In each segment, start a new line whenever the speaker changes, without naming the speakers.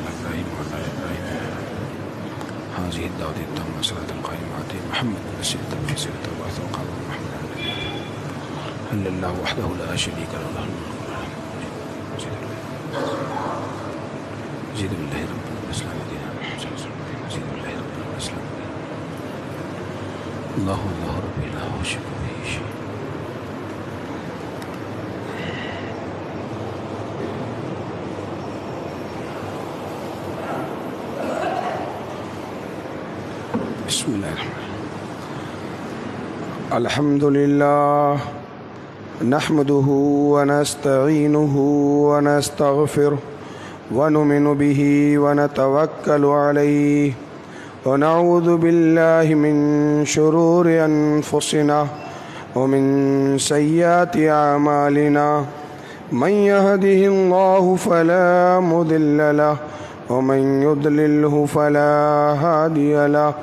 على إبراهيم وعلى آل إبراهيم هذه الدعوة التامة صلاة القائمة آتي محمد الوسيلة والفضيلة وبعث مقام محمد الذي الله وحده لا شريك له له الملك زيد بالله ربنا والإسلام دينا زيد بالله ربنا والإسلام الله الله ربي لا أشرك به شيء. بسم الله الرحمن الرحيم. الحمد لله نحمده ونستعينه ونستغفره ونؤمن به ونتوكل عليه ونعوذ بالله من شرور أنفسنا ومن سيئات أعمالنا من يهده الله فلا مضل له ومن يضلله فلا هادي له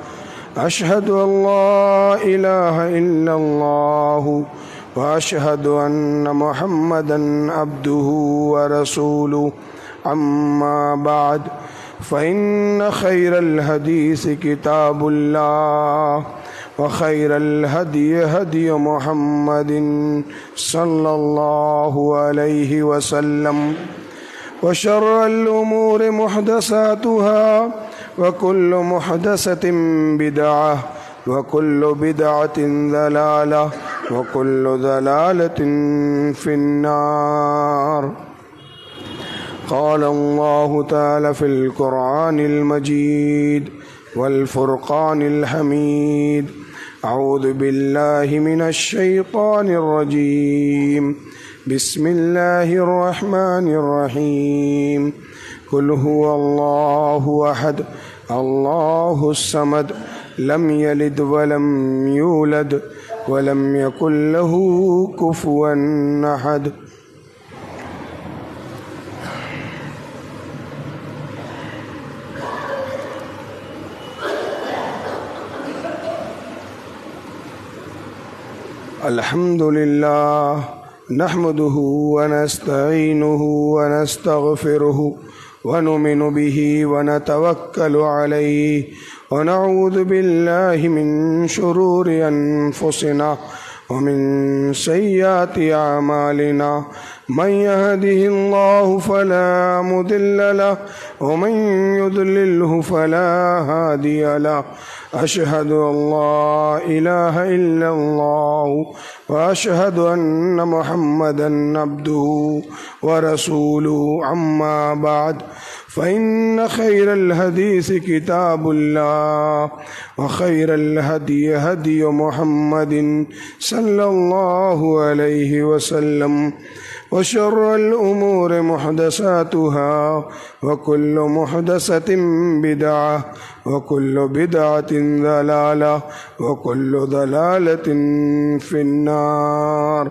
أشهد أن لا إله إلا الله وأشهد أن محمدا عبده ورسوله أما بعد فإن خير الحديث كتاب الله وخير الهدي هدي محمد صلى الله عليه وسلم وشر الأمور محدثاتها وكل محدثة بدعة وكل بدعة ضلالة وكل ضلالة في النار. قال الله تعالى في القرآن المجيد والفرقان الحميد أعوذ بالله من الشيطان الرجيم بسم الله الرحمن الرحيم قل هو الله أحد الله الصمد لم يلد ولم يولد ولم يكن له كفوا أحد. الحمد لله نحمده ونستعينه ونستغفره ونؤمن به ونتوكل عليه ونعوذ بالله من شرور أنفسنا ومن سيئات أعمالنا من يهده الله فلا مضل له ومن يضلله فلا هادي له أشهد أن لا إله إلا الله وأشهد أن محمدا عبده ورسوله أما بعد فإن خير الحديث كتاب الله وخير الهدي هدي محمد صلى الله عليه وسلم وشر الأمور محدثاتها وكل محدثة بدعة وكل بدعة ضلالة وكل ضلالة في النار.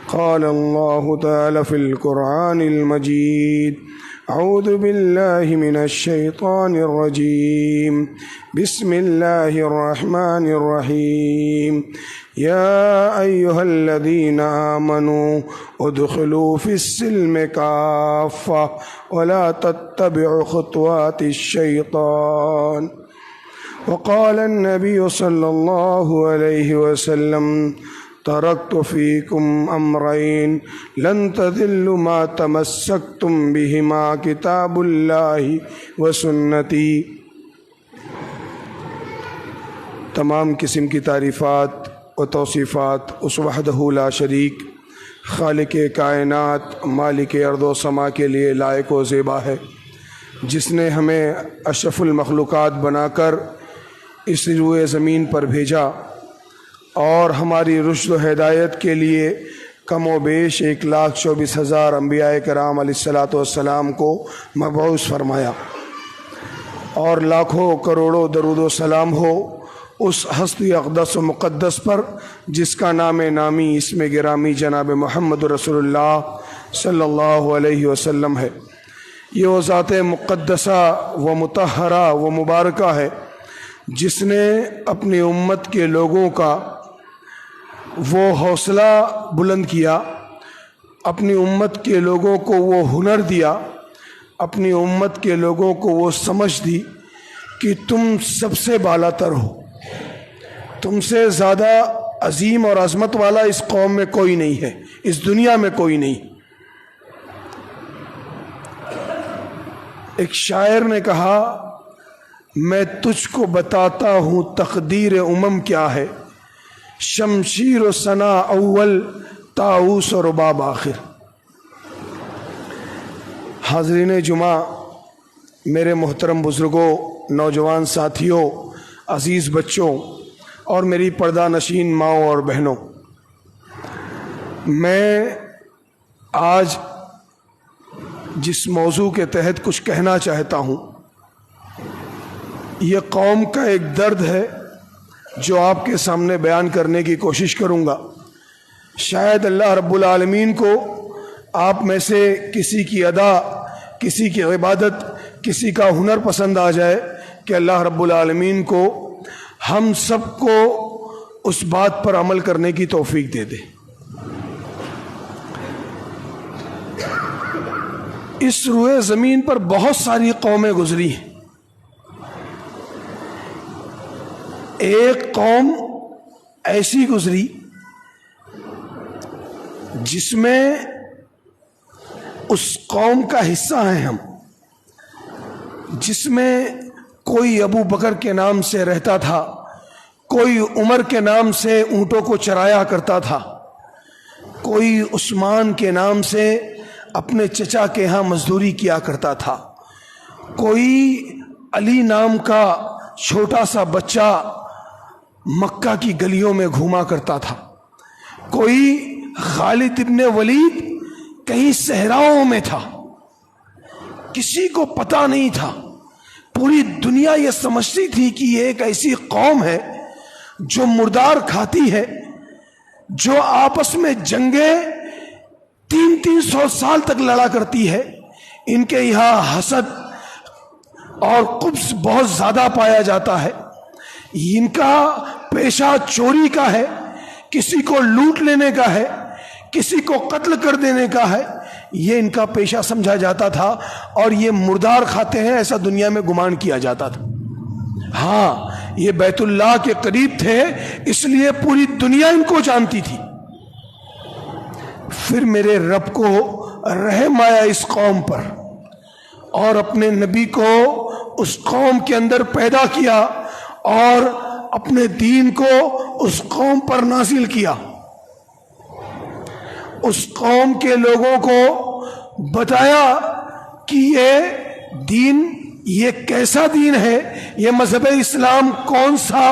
قال الله تعالى في القرآن المجيد أعوذ بالله من الشيطان الرجيم بسم الله الرحمن الرحيم يا أيها الذين آمنوا ادخلوا في السلم كافة ولا تتبعوا خطوات الشيطان. وقال النبي صلى الله عليه وسلم تركت فيكم أمرين لن تضلوا ما تمسكتم بهما كتاب الله وسنتي. تمام قسم کی تعریفات و توصیفات اس وحدہ لا شریک خالق کائنات مالک ارض و سما کے لیے لائق و زیبا ہے، جس نے ہمیں اشرف المخلوقات بنا کر اس روئے زمین پر بھیجا اور ہماری رشد و ہدایت کے لیے کم و بیش 1,24,000 انبیاء کرام علیہ الصلاۃ والسلام کو مبعوث فرمایا، اور لاکھوں کروڑوں درود و سلام ہو اس ہستی اقدس و مقدس پر جس کا نام نامی اسم گرامی جناب محمد رسول اللہ صلی اللہ علیہ وسلم ہے۔ یہ وہ ذات مقدسہ و مطہرہ و مبارکہ ہے جس نے اپنی امت کے لوگوں کا وہ حوصلہ بلند کیا، اپنی امت کے لوگوں کو وہ ہنر دیا اپنی امت کے لوگوں کو وہ سمجھ دی کہ تم سب سے بالا تر ہو، تم سے زیادہ عظیم اور عظمت والا اس قوم میں کوئی نہیں ہے، اس دنیا میں کوئی نہیں۔ ایک شاعر نے کہا، میں تجھ کو بتاتا ہوں تقدیر امم کیا ہے، شمشیر و ثنا اول طاؤس و رباب آخر۔ حاضرین جمعہ، میرے محترم بزرگوں، نوجوان ساتھیوں، عزیز بچوں اور میری پردہ نشین ماؤں اور بہنوں، میں آج جس موضوع کے تحت کچھ کہنا چاہتا ہوں، یہ قوم کا ایک درد ہے جو آپ کے سامنے بیان کرنے کی کوشش کروں گا۔ شاید اللہ رب العالمین کو آپ میں سے کسی کی ادا، کسی کی عبادت، کسی کا ہنر پسند آ جائے کہ اللہ رب العالمین کو ہم سب کو اس بات پر عمل کرنے کی توفیق دے دے۔ اس روئے زمین پر بہت ساری قومیں گزری ہیں، ایک قوم ایسی گزری جس میں اس قوم کا حصہ ہیں ہم، جس میں کوئی ابو بکر کے نام سے رہتا تھا، کوئی عمر کے نام سے اونٹوں کو چرایا کرتا تھا، کوئی عثمان کے نام سے اپنے چچا کے ہاں مزدوری کیا کرتا تھا، کوئی علی نام کا چھوٹا سا بچہ مکہ کی گلیوں میں گھوما کرتا تھا، کوئی خالد ابن ولید کہیں صحراؤں میں تھا، کسی کو پتہ نہیں تھا۔ پوری دنیا یہ سمجھتی تھی کہ یہ ایک ایسی قوم ہے جو مردار کھاتی ہے، جو آپس میں جنگیں 300 سال تک لڑا کرتی ہے۔ ان کے یہاں حسد اور قبض بہت زیادہ پایا جاتا ہے، ان کا پیشہ چوری کا ہے، کسی کو لوٹ لینے کا ہے، کسی کو قتل کر دینے کا ہے، یہ ان کا پیشہ سمجھا جاتا تھا، اور یہ مردار کھاتے ہیں ایسا دنیا میں گمان کیا جاتا تھا۔ ہاں، یہ بیت اللہ کے قریب تھے، اس لیے پوری دنیا ان کو جانتی تھی۔ پھر میرے رب کو رحم آیا اس قوم پر، اور اپنے نبی کو اس قوم کے اندر پیدا کیا اور اپنے دین کو اس قوم پر نازل کیا۔ اس قوم کے لوگوں کو بتایا کہ یہ دین، یہ کیسا دین ہے، یہ مذہب اسلام کون سا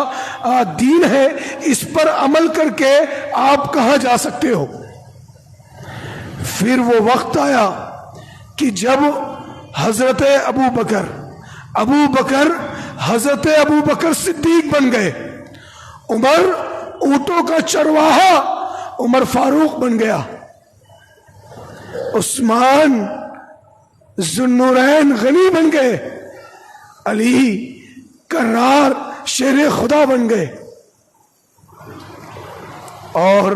دین ہے، اس پر عمل کر کے آپ کہاں جا سکتے ہو۔ پھر وہ وقت آیا کہ جب حضرت ابو بکر حضرت ابو بکر صدیق بن گئے، عمر اونٹوں کا چرواہا عمر فاروق بن گیا، عثمان ذوالنورین غنی بن گئے، علی کرار شیر خدا بن گئے، اور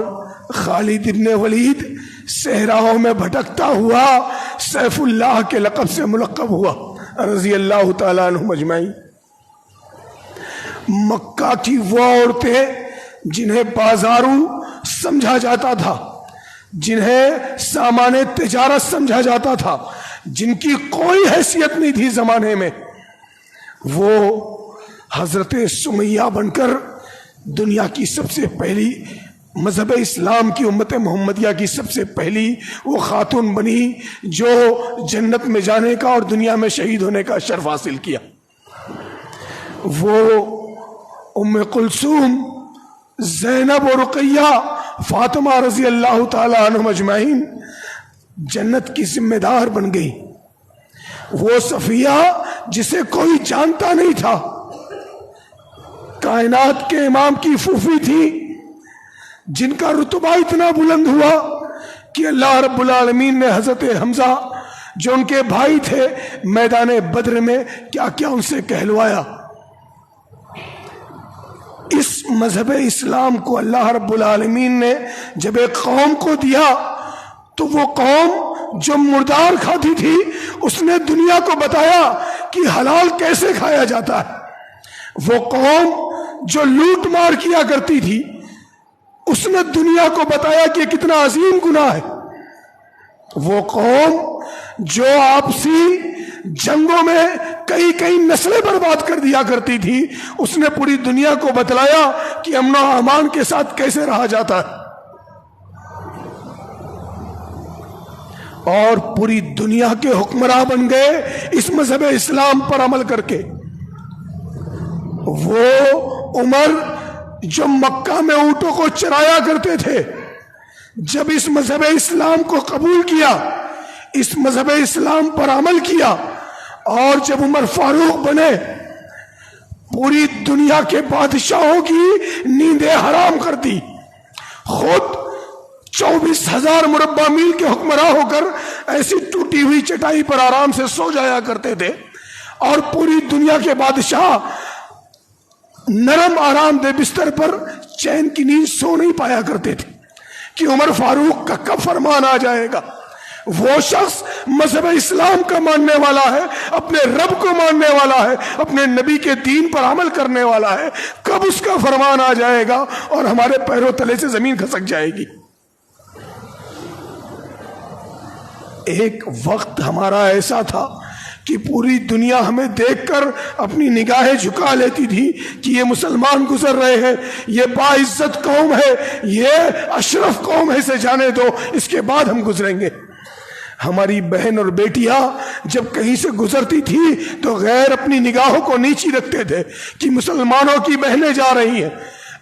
خالد ابن ولید صحراؤں میں بھٹکتا ہوا سیف اللہ کے لقب سے ملقب ہوا، رضی اللہ تعالیٰ عنہم اجمعین۔ مکہ کی وہ عورتیں جنہیں بازاروں سمجھا جاتا تھا، جنہیں سامان تجارت سمجھا جاتا تھا، جن کی کوئی حیثیت نہیں تھی زمانے میں، وہ حضرت سمیہ بن کر دنیا کی سب سے پہلی، مذہب اسلام کی امت محمدیہ کی سب سے پہلی وہ خاتون بنی جو جنت میں جانے کا اور دنیا میں شہید ہونے کا شرف حاصل کیا۔ وہ ام کلثوم، زینب و رقیہ، فاطمہ رضی اللہ تعالی عنہم اجمعین جنت کی ذمہ دار بن گئی۔ وہ صفیہ جسے کوئی جانتا نہیں تھا، کائنات کے امام کی پھوپھی تھی، جن کا رتبہ اتنا بلند ہوا کہ اللہ رب العالمین نے حضرت حمزہ جو ان کے بھائی تھے میدان بدر میں کیا کیا ان سے کہلوایا۔ اس مذہب اسلام کو اللہ رب العالمین نے جب ایک قوم کو دیا تو وہ قوم جو مردار کھاتی تھی اس نے دنیا کو بتایا کہ حلال کیسے کھایا جاتا ہے۔ وہ قوم جو لوٹ مار کیا کرتی تھی اس نے دنیا کو بتایا کہ کتنا عظیم گناہ ہے۔ وہ قوم جو آپسی جنگوں میں کئی نسلیں برباد کر دیا کرتی تھی اس نے پوری دنیا کو بتلایا کہ امن و امان کے ساتھ کیسے رہا جاتا ہے، اور پوری دنیا کے حکمراں بن گئے اس مذہب اسلام پر عمل کر کے۔ وہ عمر جو مکہ میں اونٹوں کو چرایا کرتے تھے، جب اس مذہب اسلام کو قبول کیا، اس مذہب اسلام پر عمل کیا، اور جب عمر فاروق بنے، پوری دنیا کے بادشاہوں کی نیندیں حرام کر دی، خود 24,000 مربع میل کے حکمراں ہو کر ایسی ٹوٹی ہوئی چٹائی پر آرام سے سو جایا کرتے تھے، اور پوری دنیا کے بادشاہ نرم آرام دہ بستر پر چین کی نیند سو نہیں پایا کرتے تھے کہ عمر فاروق کا کب فرمان آ جائے گا۔ وہ شخص مذہب اسلام کا ماننے والا ہے، اپنے رب کو ماننے والا ہے، اپنے نبی کے دین پر عمل کرنے والا ہے، کب اس کا فرمان آ جائے گا اور ہمارے پیروں تلے سے زمین کھسک جائے گی۔ ایک وقت ہمارا ایسا تھا کہ پوری دنیا ہمیں دیکھ کر اپنی نگاہیں جھکا لیتی تھی کہ یہ مسلمان گزر رہے ہیں، یہ باعزت قوم ہے، یہ اشرف قوم ہے، اسے جانے دو، اس کے بعد ہم گزریں گے۔ ہماری بہن اور بیٹیاں جب کہیں سے گزرتی تھی تو غیر اپنی نگاہوں کو نیچی رکھتے تھے کہ مسلمانوں کی بہنیں جا رہی ہیں،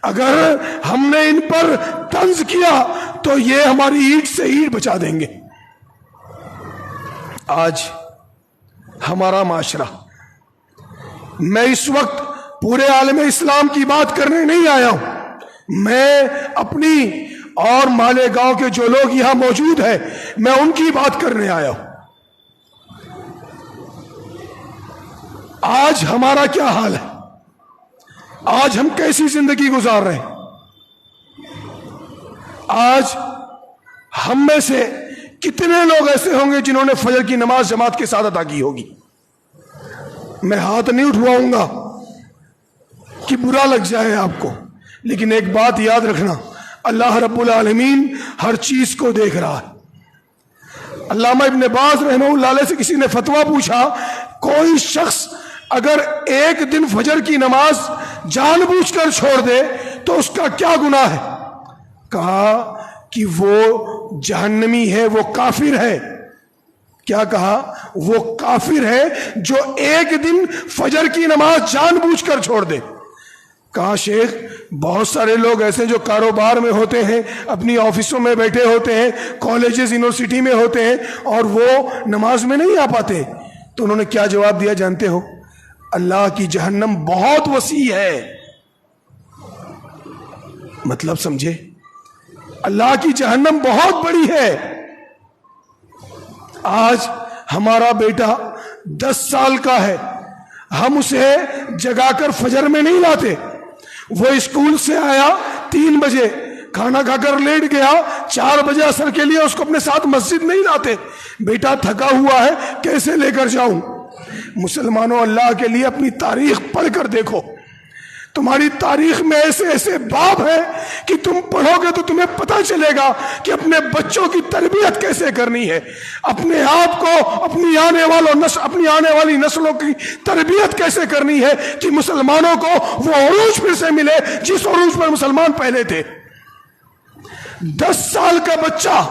اگر ہم نے ان پر طنز کیا تو یہ ہماری اینٹ سے اینٹ بچا دیں گے۔ آج ہمارا معاشرہ، میں اس وقت پورے عالم اسلام کی بات کرنے نہیں آیا ہوں، میں اپنی اور مالیگاؤں کے جو لوگ یہاں موجود ہیں میں ان کی بات کرنے آیا ہوں۔ آج ہمارا کیا حال ہے؟ آج ہم کیسی زندگی گزار رہے ہیں؟ آج ہم میں سے کتنے لوگ ایسے ہوں گے جنہوں نے فجر کی نماز جماعت کے ساتھ ادا کی ہوگی؟ میں ہاتھ نہیں اٹھواؤں گا کہ برا لگ جائے آپ کو، لیکن ایک بات یاد رکھنا، اللہ رب العالمین ہر چیز کو دیکھ رہا ہے۔ علامہ ابن باز رحمہ اللہ علیہ سے کسی نے فتویٰ پوچھا، کوئی شخص اگر ایک دن فجر کی نماز جان بوجھ کر چھوڑ دے تو اس کا کیا گناہ ہے؟ کہا کہ وہ جہنمی ہے، وہ کافر ہے۔ کیا کہا؟ وہ کافر ہے جو ایک دن فجر کی نماز جان بوجھ کر چھوڑ دے۔ کہا شیخ بہت سارے لوگ ایسے جو کاروبار میں ہوتے ہیں، اپنی آفسوں میں بیٹھے ہوتے ہیں، کالجز یونیورسٹی میں ہوتے ہیں، اور وہ نماز میں نہیں آ پاتے۔ تو انہوں نے کیا جواب دیا جانتے ہو؟ اللہ کی جہنم بہت وسیع ہے۔ مطلب سمجھے؟ اللہ کی جہنم بہت بڑی ہے۔ آج ہمارا بیٹا 10 سال کا ہے، ہم اسے جگا کر فجر میں نہیں لاتے۔ وہ اسکول سے آیا 3 بجے، کھانا کھا کر لیٹ گیا، 4 بجے عصر کے لیے اس کو اپنے ساتھ مسجد نہیں لاتے۔ بیٹا تھکا ہوا ہے، کیسے لے کر جاؤں؟ مسلمانوں، اللہ کے لیے اپنی تاریخ پڑھ کر دیکھو، تمہاری تاریخ میں ایسے ایسے باب ہیں کہ تم پڑھو گے تو تمہیں پتہ چلے گا کہ اپنے بچوں کی تربیت کیسے کرنی ہے، اپنے آپ کو، اپنی آنے والی نسلوں کی تربیت کیسے کرنی ہے کہ مسلمانوں کو وہ عروج پھر سے ملے جس عروج پر مسلمان پہلے تھے۔ 10 سال کا بچہ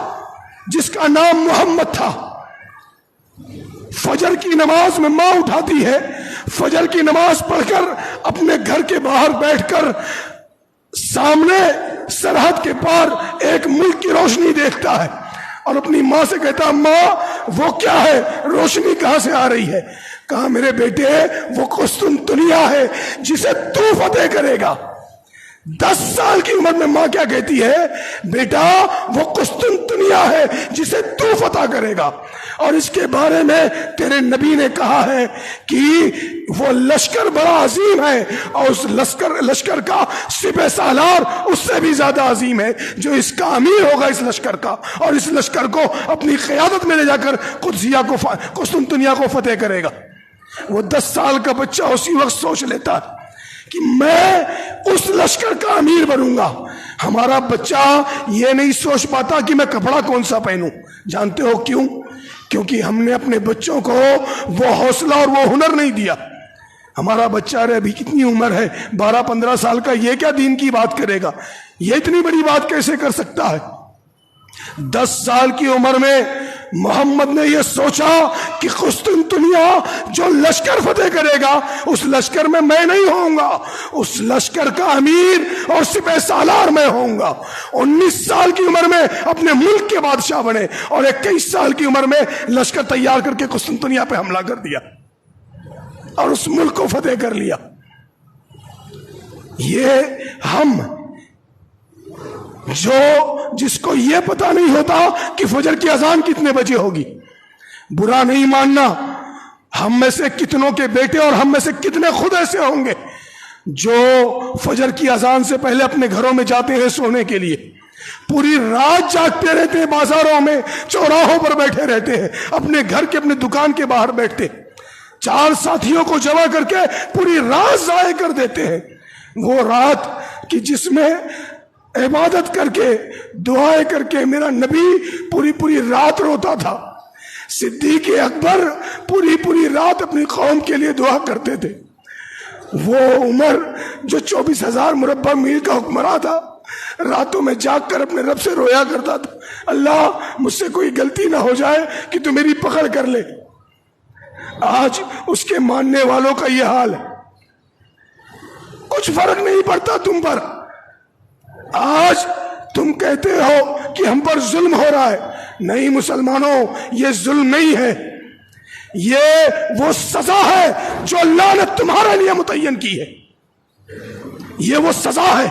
جس کا نام محمد تھا، فجر کی نماز میں ماں اٹھاتی ہے، فجر کی نماز پڑھ کر اپنے گھر کے باہر بیٹھ کر سامنے سرحد کے پار ایک ملک کی روشنی دیکھتا ہے اور اپنی ماں سے کہتا، ماں وہ کیا ہے، روشنی کہاں سے آ رہی ہے؟ کہا میرے بیٹے وہ قسطنطنیہ ہے جسے تو فتح کرے گا۔ 10 سال کی عمر میں ماں کیا کہتی ہے؟ بیٹا وہ قسطنطنیہ ہے جسے تو فتح کرے گا، اور اس کے بارے میں تیرے نبی نے کہا ہے کہ وہ لشکر بڑا عظیم ہے، اور اس لشکر کا سپہ سالار اس سے بھی زیادہ عظیم ہے جو اس کا امیر ہوگا اس لشکر کا، اور اس لشکر کو اپنی قیادت میں لے جا کر قسطنطنیہ کو فتح کرے گا۔ وہ 10 سال کا بچہ اسی وقت سوچ لیتا ہے کہ میں اس لشکر کا امیر بنوں گا۔ ہمارا بچہ یہ نہیں سوچ پاتا کہ میں کپڑا کون سا پہنوں۔ جانتے ہو کیوں؟ کیونکہ ہم نے اپنے بچوں کو وہ حوصلہ اور وہ ہنر نہیں دیا۔ ہمارا بچہ ابھی کتنی عمر ہے، 12-15 سال کا، یہ کیا دین کی بات کرے گا؟ یہ اتنی بڑی بات کیسے کر سکتا ہے؟ 10 سال کی عمر میں محمد نے یہ سوچا کہ قسطنطنیہ جو لشکر فتح کرے گا اس لشکر میں نہیں ہوں گا، اس لشکر کا امیر اور سپہ سالار میں ہوں گا۔ 19 سال کی عمر میں اپنے ملک کے بادشاہ بنے، اور 21 سال کی عمر میں لشکر تیار کر کے قسطنطنیہ پہ حملہ کر دیا اور اس ملک کو فتح کر لیا۔ یہ ہم جس کو یہ پتا نہیں ہوتا کہ فجر کی اذان کتنے بجے ہوگی، برا نہیں ماننا، ہم میں سے کتنوں کے بیٹے اور ہم میں سے کتنے خود ایسے ہوں گے جو فجر کی اذان سے پہلے اپنے گھروں میں جاتے ہیں سونے کے لیے، پوری رات جاگتے رہتے ہیں، بازاروں میں چوراہوں پر بیٹھے رہتے ہیں، اپنے گھر کے اپنے دکان کے باہر بیٹھتے، 4 ساتھیوں کو جمع کر کے پوری رات ضائع کر دیتے ہیں۔ وہ رات کہ جس میں عبادت کر کے دعائیں کر کے میرا نبی پوری رات روتا تھا، صدیق اکبر پوری رات اپنی قوم کے لیے دعا کرتے تھے، وہ عمر جو 24,000 مربع میل کا حکمراں تھا راتوں میں جاگ کر اپنے رب سے رویا کرتا تھا، اللہ مجھ سے کوئی غلطی نہ ہو جائے کہ تو میری پکڑ کر لے۔ آج اس کے ماننے والوں کا یہ حال ہے، کچھ فرق نہیں پڑتا تم پر۔ آج تم کہتے ہو کہ ہم پر ظلم ہو رہا ہے، نہیں مسلمانوں، یہ ظلم نہیں ہے، یہ وہ سزا ہے جو اللہ نے تمہارے لیے متعین کی ہے، یہ وہ سزا ہے۔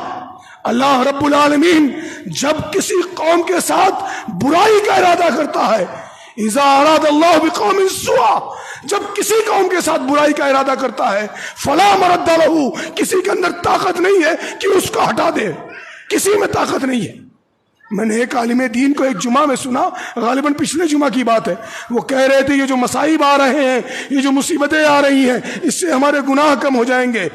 اللہ رب العالمین جب کسی قوم کے ساتھ برائی کا ارادہ کرتا ہے، اذا اراد اللہ بقوم سوءا، جب کسی قوم کے ساتھ برائی کا ارادہ کرتا ہے، فلا مرد لہ، کسی کے اندر طاقت نہیں ہے کہ اس کو ہٹا دے، کسی میں طاقت نہیں ہے۔ میں نے ایک عالم دین کو ایک جمعہ میں سنا، غالباً پچھلے جمعہ کی بات ہے، وہ کہہ رہے تھے یہ جو مصائب آ رہے ہیں، یہ جو مصیبتیں آ رہی ہیں، اس سے ہمارے گناہ کم ہو جائیں گے۔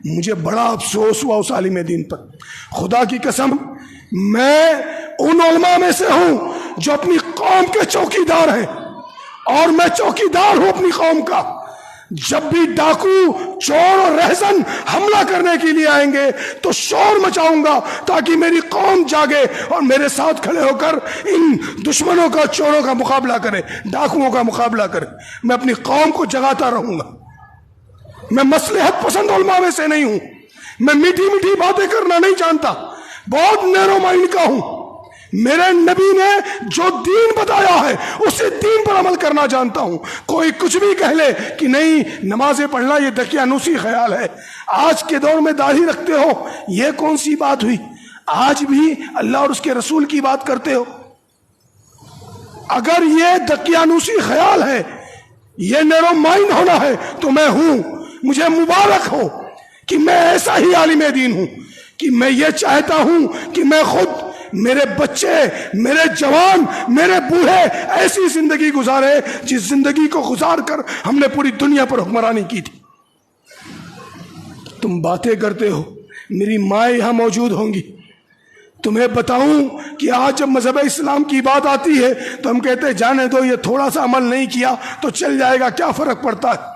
مجھے بڑا افسوس ہوا اس عالم دین پر، خدا کی قسم میں ان علماء میں سے ہوں جو اپنی قوم کے چوکی دار ہیں، اور میں چوکی دار ہوں اپنی قوم کا۔ جب بھی ڈاکو چور اور رہزن حملہ کرنے کے لیے آئیں گے تو شور مچاؤں گا تاکہ میری قوم جاگے اور میرے ساتھ کھڑے ہو کر ان دشمنوں کا، چوروں کا مقابلہ کرے، ڈاکوؤں کا مقابلہ کرے۔ میں اپنی قوم کو جگاتا رہوں گا۔ میں مصلحت پسند علماء میں سے نہیں ہوں، میں میٹھی میٹھی باتیں کرنا نہیں جانتا، بہت نیرو مائنڈ کا ہوں۔ میرے نبی نے جو دین بتایا ہے اسی دین پر عمل کرنا جانتا ہوں۔ کوئی کچھ بھی کہہ لے کہ نہیں نمازیں پڑھنا یہ دقیانوسی خیال ہے، آج کے دور میں داڑھی رکھتے ہو، یہ کون سی بات ہوئی؟ آج بھی اللہ اور اس کے رسول کی بات کرتے ہو؟ اگر یہ دقیانوسی خیال ہے، یہ نیرو مائنڈ ہونا ہے تو میں ہوں، مجھے مبارک ہو کہ میں ایسا ہی عالم دین ہوں کہ میں یہ چاہتا ہوں کہ میں خود، میرے بچے، میرے جوان، میرے بوڑھے ایسی زندگی گزارے جس زندگی کو گزار کر ہم نے پوری دنیا پر حکمرانی کی تھی۔ تم باتیں کرتے ہو، میری ماں یہاں موجود ہوں گی، تمہیں بتاؤں کہ آج جب مذہب اسلام کی بات آتی ہے تو ہم کہتے ہیں جانے دو، یہ تھوڑا سا عمل نہیں کیا تو چل جائے گا، کیا فرق پڑتا ہے۔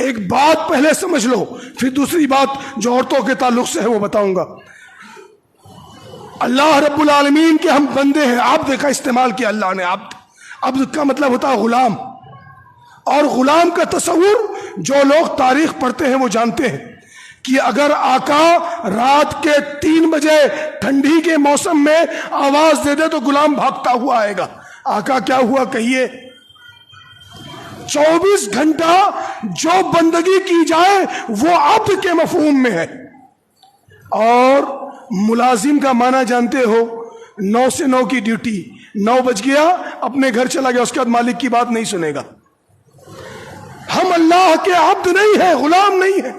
ایک بات پہلے سمجھ لو، پھر دوسری بات جو عورتوں کے تعلق سے ہے وہ بتاؤں گا۔ اللہ رب العالمین کے ہم بندے ہیں، عبد کا استعمال کیا اللہ نے، عبد کا مطلب ہوتا ہے غلام، اور غلام کا تصور جو لوگ تاریخ پڑھتے ہیں وہ جانتے ہیں کہ اگر آقا رات کے 3 بجے ٹھنڈی کے موسم میں آواز دے دے تو غلام بھاگتا ہوا آئے گا۔ آقا کیا ہوا کہیے؟ 24 گھنٹہ جو بندگی کی جائے وہ عبد کے مفہوم میں ہے، اور ملازم کا معنی جانتے ہو، 9 سے 9 کی ڈیوٹی، 9 بج گیا اپنے گھر چلا گیا، اس کے بعد مالک کی بات نہیں سنے گا۔ ہم اللہ کے عبد نہیں ہیں، غلام نہیں ہیں،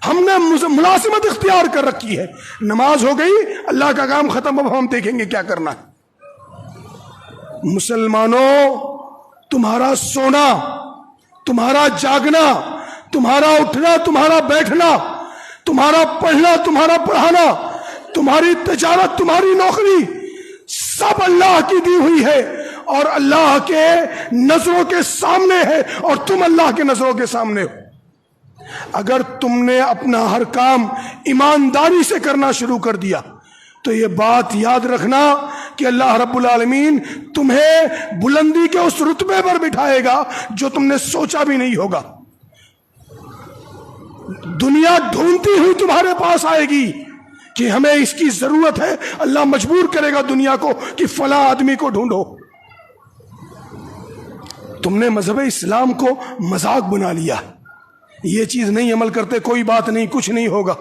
ہم نے ملازمت اختیار کر رکھی ہے۔ نماز ہو گئی، اللہ کا کام ختم، اب ہم دیکھیں گے کیا کرنا ہے۔ مسلمانوں، تمہارا سونا، تمہارا جاگنا، تمہارا اٹھنا، تمہارا بیٹھنا، تمہارا پڑھنا، تمہارا پڑھانا، تمہاری تجارت، تمہاری نوکری، سب اللہ کی دی ہوئی ہے اور اللہ کے نظروں کے سامنے ہے، اور تم اللہ کے نظروں کے سامنے ہو۔ اگر تم نے اپنا ہر کام ایمانداری سے کرنا شروع کر دیا تو یہ بات یاد رکھنا کہ اللہ رب العالمین تمہیں بلندی کے اس رتبے پر بٹھائے گا جو تم نے سوچا بھی نہیں ہوگا۔ دنیا ڈھونڈتی ہوئی تمہارے پاس آئے گی کہ ہمیں اس کی ضرورت ہے، اللہ مجبور کرے گا دنیا کو کہ فلاں آدمی کو ڈھونڈو۔ تم نے مذہب اسلام کو مذاق بنا لیا، یہ چیز نہیں عمل کرتے، کوئی بات نہیں، کچھ نہیں ہوگا۔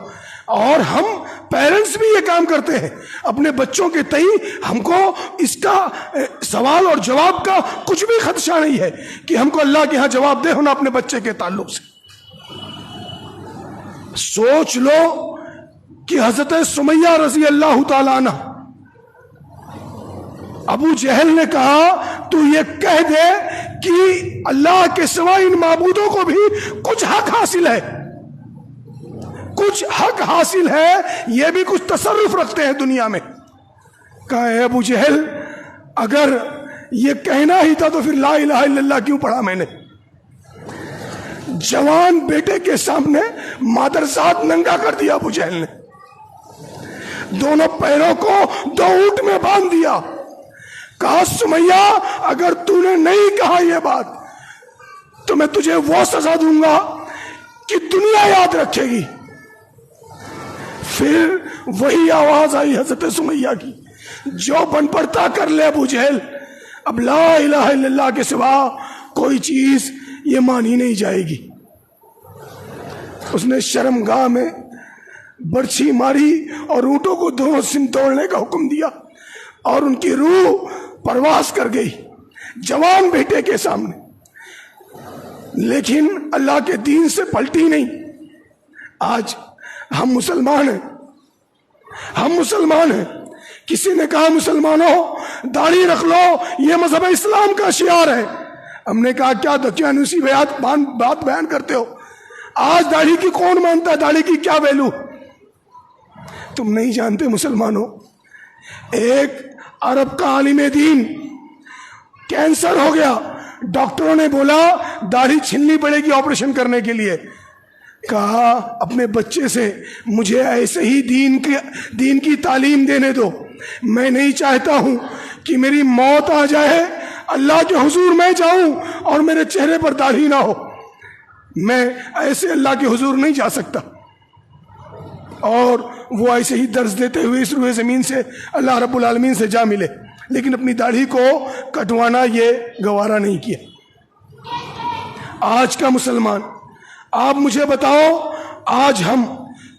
اور ہم پیرنٹس بھی یہ کام کرتے ہیں اپنے بچوں کے تئیں، ہم کو اس کا سوال اور جواب کا کچھ بھی خدشہ نہیں ہے کہ ہم کو اللہ کے ہاں جواب دے ہونا اپنے بچے کے تعلق سے۔ سوچ لو کہ حضرت سمیہ رضی اللہ تعالیٰ عنہ، ابو جہل نے کہا تو یہ کہہ دے کہ اللہ کے سوا ان معبودوں کو بھی کچھ حق حاصل ہے، کچھ حق حاصل ہے، یہ بھی کچھ تصرف رکھتے ہیں دنیا میں۔ کہا اے ابو جہل، اگر یہ کہنا ہی تھا تو پھر لا الہ الا اللہ کیوں پڑھا میں نے؟ جوان بیٹے کے سامنے مادرزاد ننگا کر دیا ابو جہل نے، دونوں پیروں کو 2 اونٹ میں باندھ دیا۔ کہا سمیہ، اگر تو نے نہیں کہا یہ بات تو میں تجھے وہ سزا دوں گا کہ دنیا یاد رکھے گی۔ پھر وہی آواز آئی حضرت سمیہ کی، جو بن پڑتا کر لے ابو جہل، اب لا الہ الا اللہ کے سوا کوئی چیز یہ مانی نہیں جائے گی۔ اس نے شرمگاہ میں برچھی ماری اور اونٹوں کو دونوں سم توڑنے کا حکم دیا اور ان کی روح پرواز کر گئی جوان بیٹے کے سامنے، لیکن اللہ کے دین سے پلٹی نہیں۔ آج ہم مسلمان ہیں، ہم مسلمان ہیں، کسی نے کہا مسلمانوں داڑھی رکھ لو، یہ مذہب اسلام کا شعار ہے۔ ہم نے کہا کیا دقیانوسی بات بیان کرتے ہو؟ آج داڑھی کی کون مانتا ہے؟ داڑھی کی کیا ویلو؟ تم نہیں جانتے مسلمانوں، ایک عرب کا عالم دین کینسر ہو گیا، ڈاکٹروں نے بولا داڑھی چھلنی پڑے گی آپریشن کرنے کے لیے۔ کہا اپنے بچے سے مجھے ایسے ہی دین کی تعلیم دینے دو، میں نہیں چاہتا ہوں کہ میری موت آ جائے، اللہ کے حضور میں جاؤں اور میرے چہرے پر داڑھی نہ ہو، میں ایسے اللہ کے حضور نہیں جا سکتا۔ اور وہ ایسے ہی درس دیتے ہوئے اس روئے زمین سے اللہ رب العالمین سے جا ملے، لیکن اپنی داڑھی کو کٹوانا یہ گوارا نہیں کیا۔ آج کا مسلمان، آپ مجھے بتاؤ، آج ہم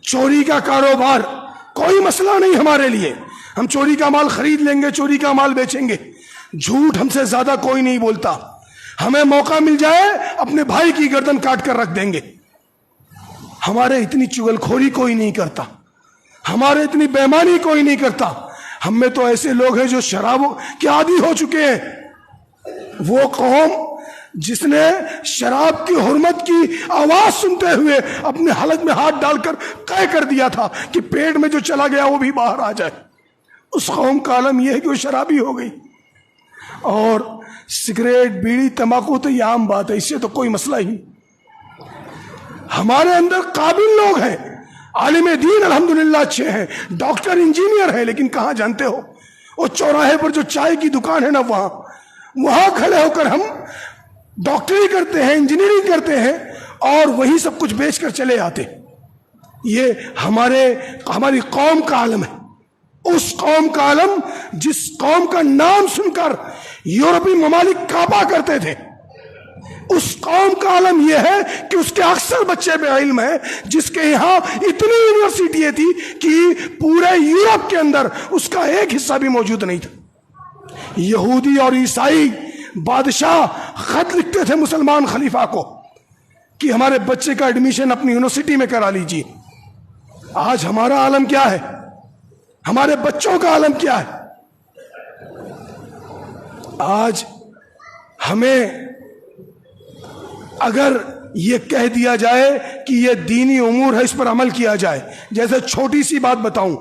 چوری کا کاروبار کوئی مسئلہ نہیں ہمارے لیے، ہم چوری کا مال خرید لیں گے، چوری کا مال بیچیں گے، جھوٹ ہم سے زیادہ کوئی نہیں بولتا، ہمیں موقع مل جائے اپنے بھائی کی گردن کاٹ کر رکھ دیں گے۔ ہمارے اتنی چغل خوری کوئی نہیں کرتا، ہمارے اتنی بےمانی کوئی نہیں کرتا۔ ہم میں تو ایسے لوگ ہیں جو شراب کے عادی ہو چکے ہیں۔ وہ قوم جس نے شراب کی حرمت کی آواز سنتے ہوئے اپنے حلق میں ہاتھ ڈال کر قے کر دیا تھا کہ پیٹ میں جو چلا گیا وہ بھی باہر آ جائے، اس قوم کا عالم یہ ہے کہ وہ شرابی ہو گئی۔ اور سگریٹ، بیڑی، تمباکو تو یہ عام بات ہے، اس سے تو کوئی مسئلہ ہی نہیں۔ ہمارے اندر قابل لوگ ہیں، عالم دین الحمدللہ اچھے ہیں، ڈاکٹر، انجینئر ہیں، لیکن کہاں جانتے ہو وہ چوراہے پر جو چائے کی دکان ہے نا، وہاں کھڑے ہو کر ہم ڈاکٹری کرتے ہیں، انجینئرنگ کرتے ہیں اور وہی سب کچھ بیچ کر چلے آتے۔ یہ ہماری قوم کا عالم ہے، اس قوم کا عالم جس قوم کا نام سن کر یورپی ممالک کانپا کرتے تھے، اس قوم کا عالم یہ ہے کہ اس کے اکثر بچے بے علم ہیں، جس کے یہاں اتنی یونیورسٹیاں تھی کہ پورے یورپ کے اندر اس کا ایک حصہ بھی موجود نہیں تھا۔ یہودی اور عیسائی بادشاہ خط لکھتے تھے مسلمان خلیفہ کو کہ ہمارے بچے کا ایڈمیشن اپنی یونیورسٹی میں کرا لیجیے۔ آج ہمارا عالم کیا ہے؟ ہمارے بچوں کا عالم کیا ہے؟ آج ہمیں اگر یہ کہہ دیا جائے کہ یہ دینی امور ہے، اس پر عمل کیا جائے، جیسے چھوٹی سی بات بتاؤں،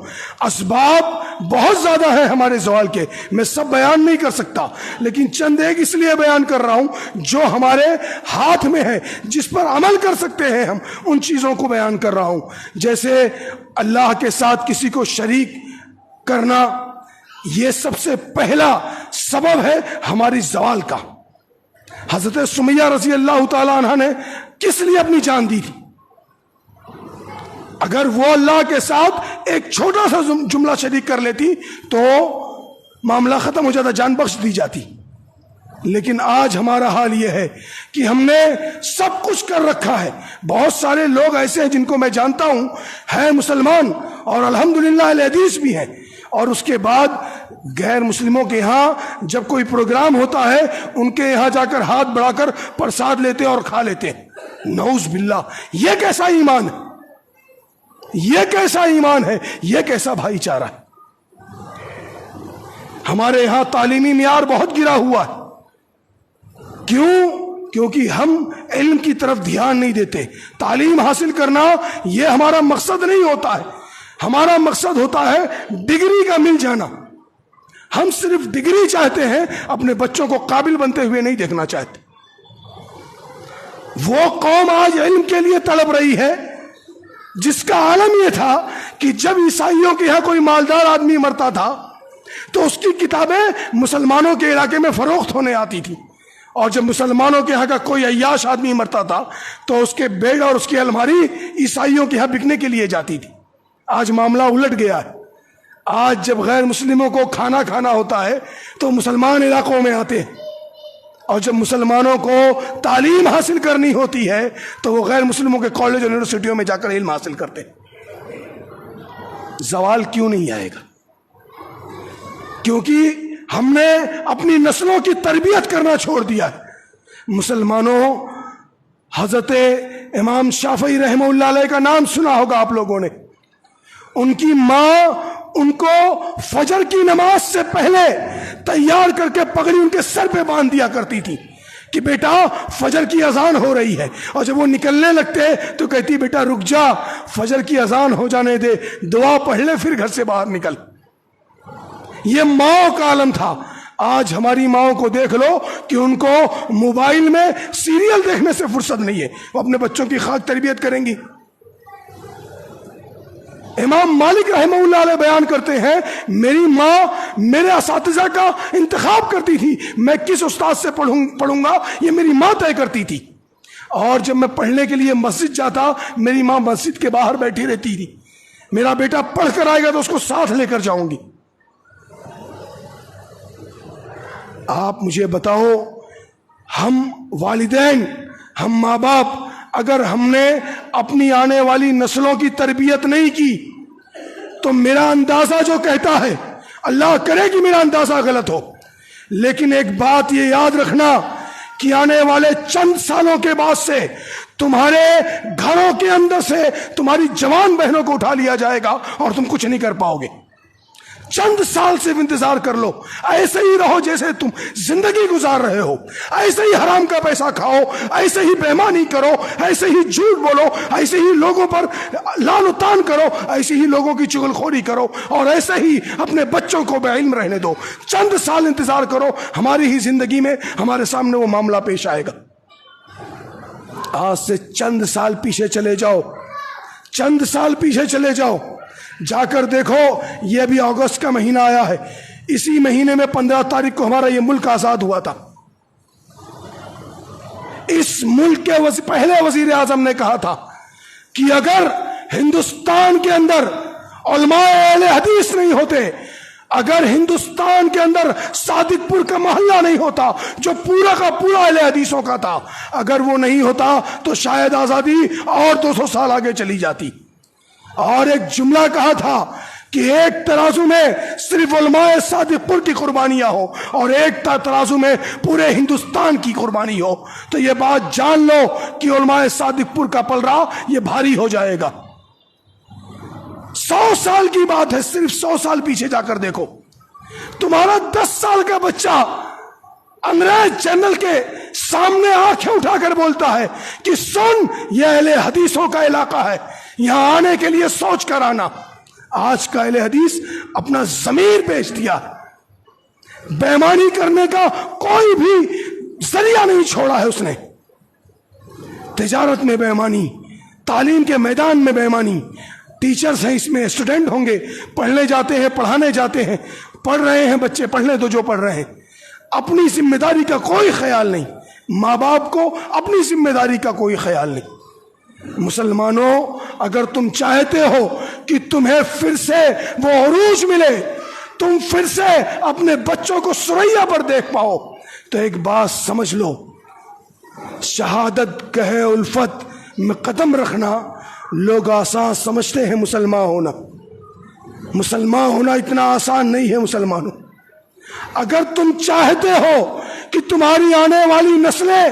اسباب بہت زیادہ ہیں ہمارے زوال کے، میں سب بیان نہیں کر سکتا، لیکن چند ایک اس لیے بیان کر رہا ہوں جو ہمارے ہاتھ میں ہے، جس پر عمل کر سکتے ہیں ہم، ان چیزوں کو بیان کر رہا ہوں۔ جیسے اللہ کے ساتھ کسی کو شریک کرنا، یہ سب سے پہلا سبب ہے ہماری زوال کا۔ حضرت سمیہ رضی اللہ تعالی عنہ نے کس لیے اپنی جان دی تھی؟ اگر وہ اللہ کے ساتھ ایک چھوٹا سا جملہ شریک کر لیتی تو معاملہ ختم ہو جاتا، جان بخش دی جاتی۔ لیکن آج ہمارا حال یہ ہے کہ ہم نے سب کچھ کر رکھا ہے۔ بہت سارے لوگ ایسے ہیں جن کو میں جانتا ہوں ہیں مسلمان اور الحمدللہ اہل حدیث بھی ہیں، اور اس کے بعد غیر مسلموں کے ہاں جب کوئی پروگرام ہوتا ہے ان کے یہاں جا کر ہاتھ بڑھا کر پرساد لیتے اور کھا لیتے ہیں۔ نعوذ باللہ، یہ کیسا ایمان ہے؟ یہ کیسا ایمان ہے؟ یہ کیسا بھائی چارہ ہے؟ ہمارے یہاں تعلیمی معیار بہت گرا ہوا ہے۔ کیوں؟ کیونکہ ہم علم کی طرف دھیان نہیں دیتے۔ تعلیم حاصل کرنا یہ ہمارا مقصد نہیں ہوتا ہے، ہمارا مقصد ہوتا ہے ڈگری کا مل جانا۔ ہم صرف ڈگری چاہتے ہیں، اپنے بچوں کو قابل بنتے ہوئے نہیں دیکھنا چاہتے۔ وہ قوم آج علم کے لیے تڑپ رہی ہے جس کا عالم یہ تھا کہ جب عیسائیوں کے یہاں کوئی مالدار آدمی مرتا تھا تو اس کی کتابیں مسلمانوں کے علاقے میں فروخت ہونے آتی تھی، اور جب مسلمانوں کے یہاں کا کوئی عیاش آدمی مرتا تھا تو اس کے بیڈ اور اس کی الماری عیسائیوں کے یہاں بکنے کے لیے جاتی تھی۔ آج معاملہ الٹ گیا ہے۔ آج جب غیر مسلموں کو کھانا کھانا ہوتا ہے تو مسلمان علاقوں میں آتے ہیں، اور جب مسلمانوں کو تعلیم حاصل کرنی ہوتی ہے تو وہ غیر مسلموں کے کالج اور یونیورسٹیوں میں جا کر علم حاصل کرتے ہیں۔ زوال کیوں نہیں آئے گا؟ کیونکہ ہم نے اپنی نسلوں کی تربیت کرنا چھوڑ دیا ہے۔ مسلمانوں، حضرت امام شافعی رحمہ اللہ علیہ کا نام سنا ہوگا آپ لوگوں نے۔ ان کی ماں ان کو فجر کی نماز سے پہلے تیار کر کے پگڑی ان کے سر پہ باندھ دیا کرتی تھی کہ بیٹا فجر کی اذان ہو رہی ہے، اور جب وہ نکلنے لگتے تو کہتی بیٹا رک جا، فجر کی اذان ہو جانے دے، دعا پڑھ لے، پھر گھر سے باہر نکل۔ یہ ماؤں کا عالم تھا۔ آج ہماری ماؤں کو دیکھ لو کہ ان کو موبائل میں سیریل دیکھنے سے فرصت نہیں ہے، وہ اپنے بچوں کی خاک تربیت کریں گی۔ امام مالک رحمہ اللہ علیہ بیان کرتے ہیں، میری ماں میرے اساتذہ کا انتخاب کرتی تھی، میں کس استاد سے پڑھوں گا یہ میری ماں طے کرتی تھی، اور جب میں پڑھنے کے لیے مسجد جاتا میری ماں مسجد کے باہر بیٹھی رہتی تھی، میرا بیٹا پڑھ کر آئے گا تو اس کو ساتھ لے کر جاؤں گی۔ آپ مجھے بتاؤ، ہم والدین، ہم ماں باپ، اگر ہم نے اپنی آنے والی نسلوں کی تربیت نہیں کی تو میرا اندازہ جو کہتا ہے، اللہ کرے کہ میرا اندازہ غلط ہو، لیکن ایک بات یہ یاد رکھنا کہ آنے والے چند سالوں کے بعد سے تمہارے گھروں کے اندر سے تمہاری جوان بہنوں کو اٹھا لیا جائے گا اور تم کچھ نہیں کر پاؤ گے۔ چند سال سے انتظار کر لو، ایسے ہی رہو جیسے تم زندگی گزار رہے ہو، ایسے ہی حرام کا پیسہ کھاؤ، ایسے ہی بےمانی کرو، ایسے ہی جھوٹ بولو، ایسے ہی لوگوں پر لعن و طعن کرو، ایسے ہی لوگوں کی چغل خوری کرو، اور ایسے ہی اپنے بچوں کو بے علم رہنے دو۔ چند سال انتظار کرو، ہماری ہی زندگی میں ہمارے سامنے وہ معاملہ پیش آئے گا۔ آج سے چند سال پیچھے چلے جاؤ، چند سال پیچھے چلے جاؤ، جا کر دیکھو، یہ ابھی اگست کا مہینہ آیا ہے، اسی مہینے میں 15 تاریخ کو ہمارا یہ ملک آزاد ہوا تھا۔ اس ملک کے پہلے وزیر اعظم نے کہا تھا کہ اگر ہندوستان کے اندر علماء اہل حدیث نہیں ہوتے، اگر ہندوستان کے اندر صادق پور کا محلہ نہیں ہوتا جو پورا کا پورا اہل حدیثوں کا تھا، اگر وہ نہیں ہوتا تو شاید آزادی اور 200 سال آگے چلی جاتی۔ اور ایک جملہ کہا تھا کہ ایک ترازو میں صرف علماء صادق پور کی قربانیاں ہو اور ایک ترازو میں پورے ہندوستان کی قربانی ہو، تو یہ بات جان لو کہ علماء صادق پور کا پلڑا یہ بھاری ہو جائے گا۔ 100 سال کی بات ہے، صرف 100 سال پیچھے جا کر دیکھو، تمہارا 10 سال کا بچہ انگریز جنرل کے سامنے آنکھیں اٹھا کر بولتا ہے کہ سن، یہ اہل حدیثوں کا علاقہ ہے، یہاں آنے کے لیے سوچ کر آنا۔ آج کا اہل حدیث اپنا ضمیر بیچ دیا، بے ایمانی کرنے کا کوئی بھی ذریعہ نہیں چھوڑا ہے اس نے۔ تجارت میں بے ایمانی، تعلیم کے میدان میں بے ایمانی، ٹیچرز ہیں اس میں، اسٹوڈنٹ ہوں گے، پڑھنے جاتے ہیں، پڑھانے جاتے ہیں، پڑھ رہے ہیں بچے، پڑھنے تو جو پڑھ رہے ہیں، اپنی ذمہ داری کا کوئی خیال نہیں، ماں باپ کو اپنی ذمہ داری کا کوئی خیال نہیں۔ مسلمانوں، اگر تم چاہتے ہو کہ تمہیں پھر سے وہ عروج ملے، تم پھر سے اپنے بچوں کو ثریا پر دیکھ پاؤ، تو ایک بات سمجھ لو، شہادت گہے الفت میں قدم رکھنا لوگ آسان سمجھتے ہیں۔ مسلمان ہونا اتنا آسان نہیں ہے مسلمانوں۔ اگر تم چاہتے ہو کہ تمہاری آنے والی نسلیں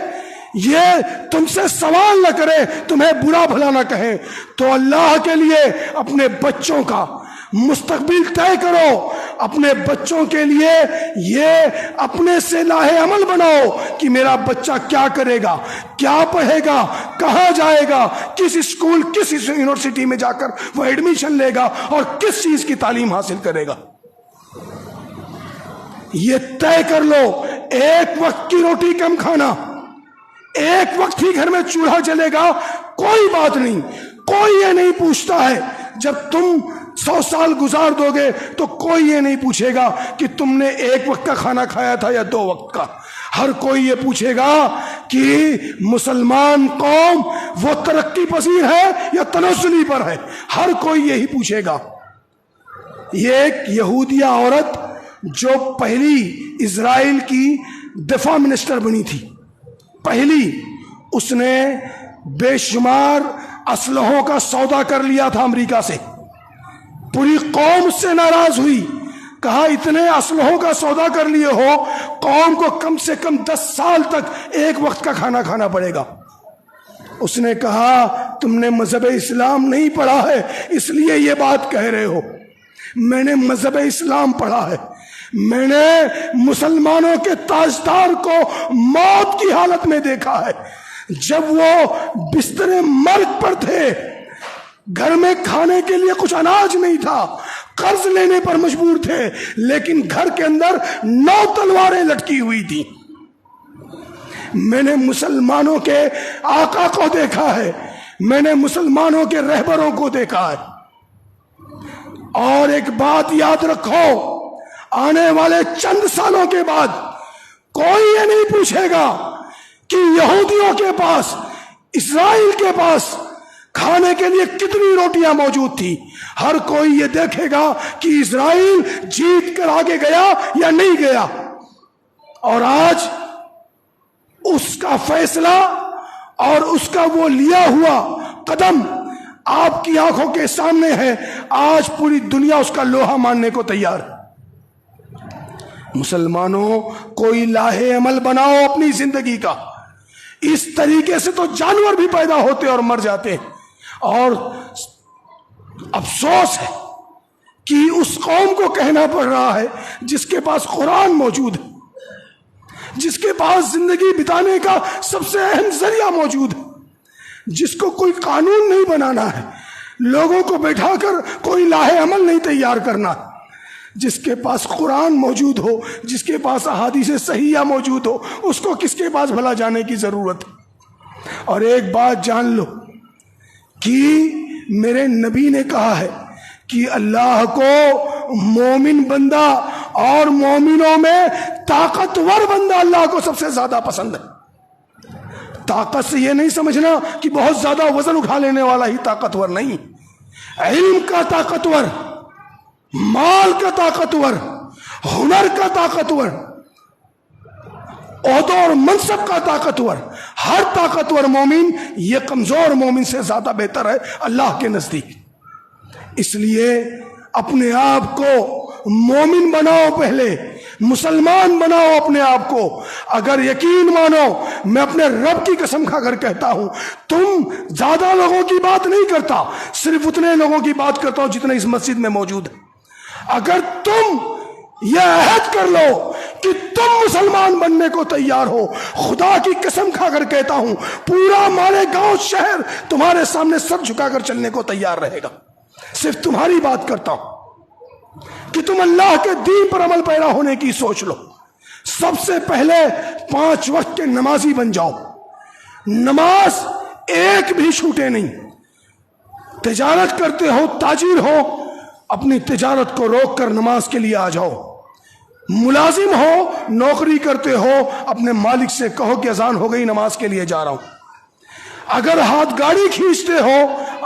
یہ تم سے سوال نہ کرے، تمہیں برا بھلا نہ کہیں، تو اللہ کے لیے اپنے بچوں کا مستقبل طے کرو، اپنے بچوں کے لیے یہ اپنے سے لاہے عمل بناؤ کہ میرا بچہ کیا کرے گا، کیا پڑھے گا، کہاں جائے گا، کس اسکول، کس یونیورسٹی میں جا کر وہ ایڈمیشن لے گا اور کس چیز کی تعلیم حاصل کرے گا۔ یہ طے کر لو، ایک وقت کی روٹی کم کھانا، ایک وقت ہی گھر میں چولہا جلے گا، کوئی بات نہیں، کوئی یہ نہیں پوچھتا ہے۔ جب تم 100 سال گزار دو گے تو کوئی یہ نہیں پوچھے گا کہ تم نے ایک وقت کا کھانا کھایا تھا یا 2 وقت کا۔ ہر کوئی یہ پوچھے گا کہ مسلمان قوم وہ ترقی پذیر ہے یا تنزلی پر ہے، ہر کوئی یہی پوچھے گا۔ یہ ایک یہودیہ عورت جو پہلی اسرائیل کی دفاع منسٹر بنی تھی، پہلی، اس نے بے شمار اسلحوں کا سودا کر لیا تھا امریکہ سے، پوری قوم اس سے ناراض ہوئی، کہا اتنے اسلحوں کا سودا کر لیے ہو، قوم کو کم سے کم 10 سال تک ایک وقت کا کھانا کھانا پڑے گا۔ اس نے کہا تم نے مذہب اسلام نہیں پڑھا ہے اس لیے یہ بات کہہ رہے ہو، میں نے مذہب اسلام پڑھا ہے، میں نے مسلمانوں کے تاجدار کو موت کی حالت میں دیکھا ہے، جب وہ بستر مرگ پر تھے، گھر میں کھانے کے لیے کچھ اناج نہیں تھا، قرض لینے پر مجبور تھے، لیکن گھر کے اندر 9 تلواریں لٹکی ہوئی تھی۔ میں نے مسلمانوں کے آقا کو دیکھا ہے، میں نے مسلمانوں کے رہبروں کو دیکھا ہے۔ اور ایک بات یاد رکھو، آنے والے چند سالوں کے بعد کوئی یہ نہیں پوچھے گا کہ یہودیوں کے پاس، اسرائیل کے پاس کھانے کے لیے کتنی روٹیاں موجود تھی، ہر کوئی یہ دیکھے گا کہ اسرائیل جیت کر آگے گیا یا نہیں گیا۔ اور آج اس کا فیصلہ اور اس کا وہ لیا ہوا قدم آپ کی آنکھوں کے سامنے ہے، آج پوری دنیا اس کا لوہا ماننے کو تیار ہے۔ مسلمانوں، کوئی لاہے عمل بناؤ اپنی زندگی کا، اس طریقے سے تو جانور بھی پیدا ہوتے اور مر جاتے ہیں۔ اور افسوس ہے کہ اس قوم کو کہنا پڑ رہا ہے جس کے پاس قرآن موجود ہے، جس کے پاس زندگی بتانے کا سب سے اہم ذریعہ موجود ہے، جس کو کوئی قانون نہیں بنانا ہے، لوگوں کو بیٹھا کر کوئی لاہے عمل نہیں تیار کرنا، جس کے پاس قرآن موجود ہو، جس کے پاس احادیث صحیحہ موجود ہو، اس کو کس کے پاس بھلا جانے کی ضرورت ہے۔ اور ایک بات جان لو کہ میرے نبی نے کہا ہے کہ اللہ کو مومن بندہ اور مومنوں میں طاقتور بندہ اللہ کو سب سے زیادہ پسند ہے۔ طاقت سے یہ نہیں سمجھنا کہ بہت زیادہ وزن اٹھا لینے والا ہی طاقتور نہیں، علم کا طاقتور، مال کا طاقتور، ہنر کا طاقتور، عہدہ اور منصب کا طاقتور، ہر طاقتور مومن یہ کمزور مومن سے زیادہ بہتر ہے اللہ کے نزدیک۔ اس لیے اپنے آپ کو مومن بناؤ، پہلے مسلمان بناؤ اپنے آپ کو۔ اگر یقین مانو، میں اپنے رب کی قسم کھا کر کہتا ہوں، تم زیادہ لوگوں کی بات نہیں کرتا، صرف اتنے لوگوں کی بات کرتا ہوں جتنے اس مسجد میں موجود ہیں۔ اگر تم یہ عہد کر لو کہ تم مسلمان بننے کو تیار ہو، خدا کی قسم کھا کر کہتا ہوں، پورا ہمارے گاؤں شہر تمہارے سامنے سر جھکا کر چلنے کو تیار رہے گا۔ صرف تمہاری بات کرتا ہوں کہ تم اللہ کے دین پر عمل پیرا ہونے کی سوچ لو۔ سب سے پہلے 5 وقت کے نمازی بن جاؤ، نماز ایک بھی چھوٹے نہیں۔ تجارت کرتے ہو، تاجر ہو، اپنی تجارت کو روک کر نماز کے لیے آ جاؤ۔ ملازم ہو، نوکری کرتے ہو، اپنے مالک سے کہو کہ اذان ہو گئی، نماز کے لیے جا رہا ہوں۔ اگر ہاتھ گاڑی کھینچتے ہو،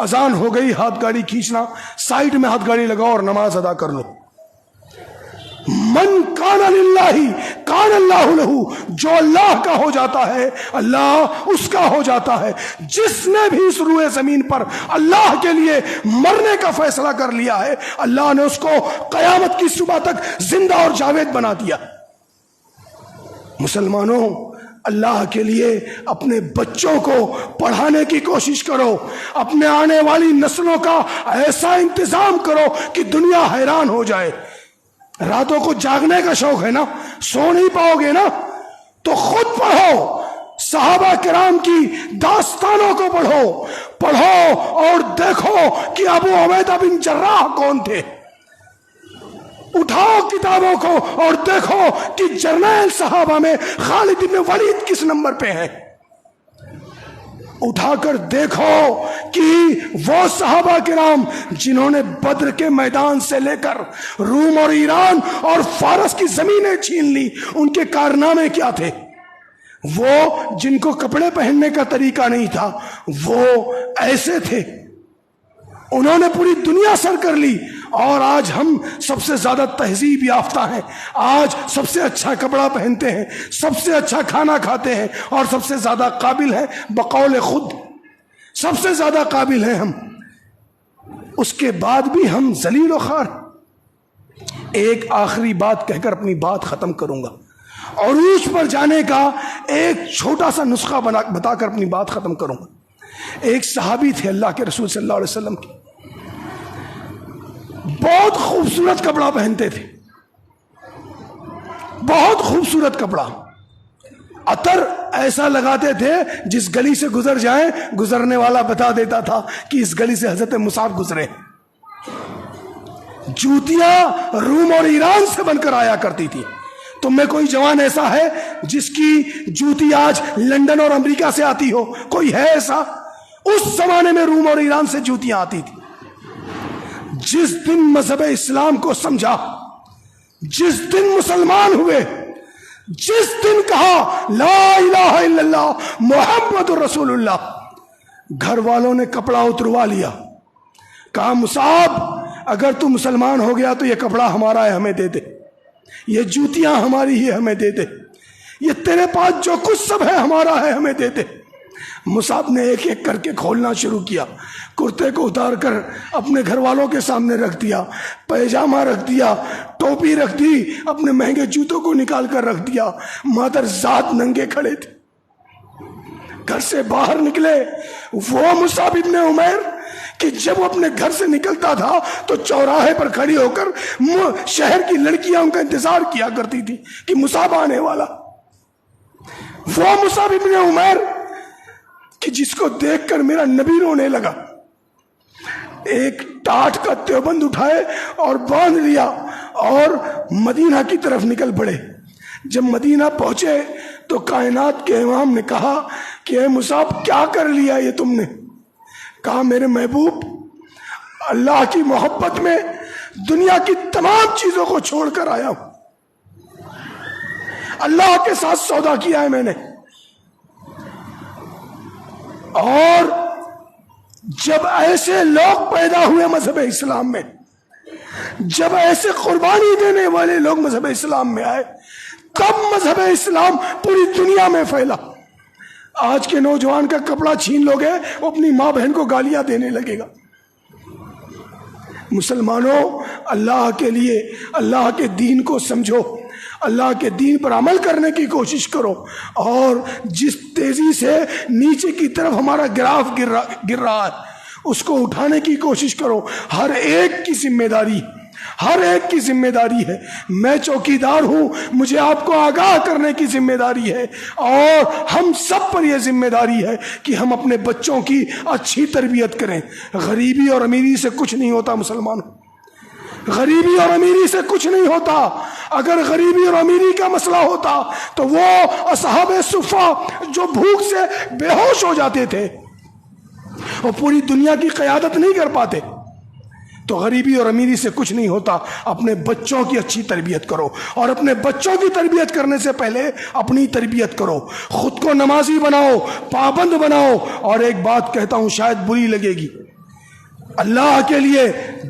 اذان ہو گئی، ہاتھ گاڑی کھینچنا، سائیڈ میں ہاتھ گاڑی لگاؤ اور نماز ادا کر لو۔ من کان للہ کان اللہ لہو، جو اللہ کا ہو جاتا ہے اللہ اس کا ہو جاتا ہے۔ جس نے بھی اس روئے زمین پر اللہ کے لیے مرنے کا فیصلہ کر لیا ہے، اللہ نے اس کو قیامت کی صبح تک زندہ اور جاوید بنا دیا۔ مسلمانوں، اللہ کے لیے اپنے بچوں کو پڑھانے کی کوشش کرو، اپنے آنے والی نسلوں کا ایسا انتظام کرو کہ دنیا حیران ہو جائے۔ راتوں کو جاگنے کا شوق ہے نا، سو نہیں پاؤ گے نا، تو خود پڑھو، صحابہ کرام کی داستانوں کو پڑھو اور دیکھو کہ ابو عبیدہ بن جراح کون تھے۔ اٹھاؤ کتابوں کو اور دیکھو کہ جرنیل صحابہ میں خالد بن ولید کس نمبر پہ ہے۔ اٹھا کر دیکھو کہ وہ صحابہ کرام جنہوں نے بدر کے میدان سے لے کر روم اور ایران اور فارس کی زمینیں چھین لی، ان کے کارنامے کیا تھے۔ وہ جن کو کپڑے پہننے کا طریقہ نہیں تھا، وہ ایسے تھے، انہوں نے پوری دنیا سر کر لی، اور آج ہم سب سے زیادہ تہذیب یافتہ ہیں، آج سب سے اچھا کپڑا پہنتے ہیں، سب سے اچھا کھانا کھاتے ہیں، اور سب سے زیادہ قابل ہیں، بقول خود سب سے زیادہ قابل ہیں ہم۔ اس کے بعد بھی ہم ذلیل و خوار۔ ایک آخری بات کہہ کر اپنی بات ختم کروں گا، عروج پر جانے کا ایک چھوٹا سا نسخہ بتا کر اپنی بات ختم کروں گا۔ ایک صحابی تھے اللہ کے رسول صلی اللہ علیہ وسلم کے، بہت خوبصورت کپڑا پہنتے تھے، بہت خوبصورت کپڑا، عطر ایسا لگاتے تھے جس گلی سے گزر جائیں گزرنے والا بتا دیتا تھا کہ اس گلی سے حضرت مصعب گزرے۔ جوتیاں روم اور ایران سے بن کر آیا کرتی تھی۔ تم میں کوئی جوان ایسا ہے جس کی جوتی آج لندن اور امریکہ سے آتی ہو؟ کوئی ہے ایسا؟ اس زمانے میں روم اور ایران سے جوتیاں آتی تھی۔ جس دن مذہب اسلام کو سمجھا، جس دن مسلمان ہوئے، جس دن کہا لا الہ الا اللہ محمد رسول اللہ، گھر والوں نے کپڑا اتروا لیا، کہا مصعب اگر تو مسلمان ہو گیا تو یہ کپڑا ہمارا ہے، ہمیں دے دے، یہ جوتیاں ہماری ہی، ہمیں دے دے، یہ تیرے پاس جو کچھ سب ہے ہمارا ہے، ہمیں دے دے۔ مصعب نے ایک ایک کر کے کھولنا شروع کیا، کرتے کو اتار کر اپنے گھر والوں کے سامنے رکھ دیا، پیجامہ رکھ دیا، ٹوپی رکھ دی، اپنے مہنگے جوتوں کو نکال کر رکھ دیا، مادر ذات ننگے کھڑے تھے۔ گھر سے باہر نکلے وہ مصعب ابن عمیر کہ جب وہ اپنے گھر سے نکلتا تھا تو چوراہے پر کھڑی ہو کر شہر کی لڑکیاں ان کا انتظار کیا کرتی تھی کہ مصعب آنے والا۔ وہ مصعب ابن عمیر کہ جس کو دیکھ کر میرا نبی رونے لگا، ایک ٹاٹ کا دیوبند اٹھائے اور باندھ لیا اور مدینہ کی طرف نکل پڑے۔ جب مدینہ پہنچے تو کائنات کے امام نے کہا کہ اے مصعب کیا کر لیا یہ تم نے؟ کہا میرے محبوب اللہ کی محبت میں دنیا کی تمام چیزوں کو چھوڑ کر آیا ہوں، اللہ کے ساتھ سودا کیا ہے میں نے۔ اور جب ایسے لوگ پیدا ہوئے مذہب اسلام میں جب ایسے قربانی دینے والے لوگ مذہب اسلام میں آئے تب مذہب اسلام پوری دنیا میں پھیلا۔ آج کے نوجوان کا کپڑا چھین لو گے وہ اپنی ماں بہن کو گالیاں دینے لگے گا۔ مسلمانوں، اللہ کے لیے اللہ کے دین کو سمجھو، اللہ کے دین پر عمل کرنے کی کوشش کرو، اور جس تیزی سے نیچے کی طرف ہمارا گراف گر رہا ہے اس کو اٹھانے کی کوشش کرو۔ ہر ایک کی ذمہ داری، ہر ایک کی ذمہ داری ہے۔ میں چوکیدار ہوں، مجھے آپ کو آگاہ کرنے کی ذمہ داری ہے، اور ہم سب پر یہ ذمہ داری ہے کہ ہم اپنے بچوں کی اچھی تربیت کریں۔ غریبی اور امیری سے کچھ نہیں ہوتا مسلمانوں، غریبی اور امیری سے کچھ نہیں ہوتا۔ اگر غریبی اور امیری کا مسئلہ ہوتا تو وہ اصحاب صفہ جو بھوک سے بے ہوش ہو جاتے تھے وہ پوری دنیا کی قیادت نہیں کر پاتے۔ تو غریبی اور امیری سے کچھ نہیں ہوتا۔ اپنے بچوں کی اچھی تربیت کرو، اور اپنے بچوں کی تربیت کرنے سے پہلے اپنی تربیت کرو۔ خود کو نمازی بناؤ، پابند بناؤ۔ اور ایک بات کہتا ہوں شاید بری لگے گی، اللہ کے لیے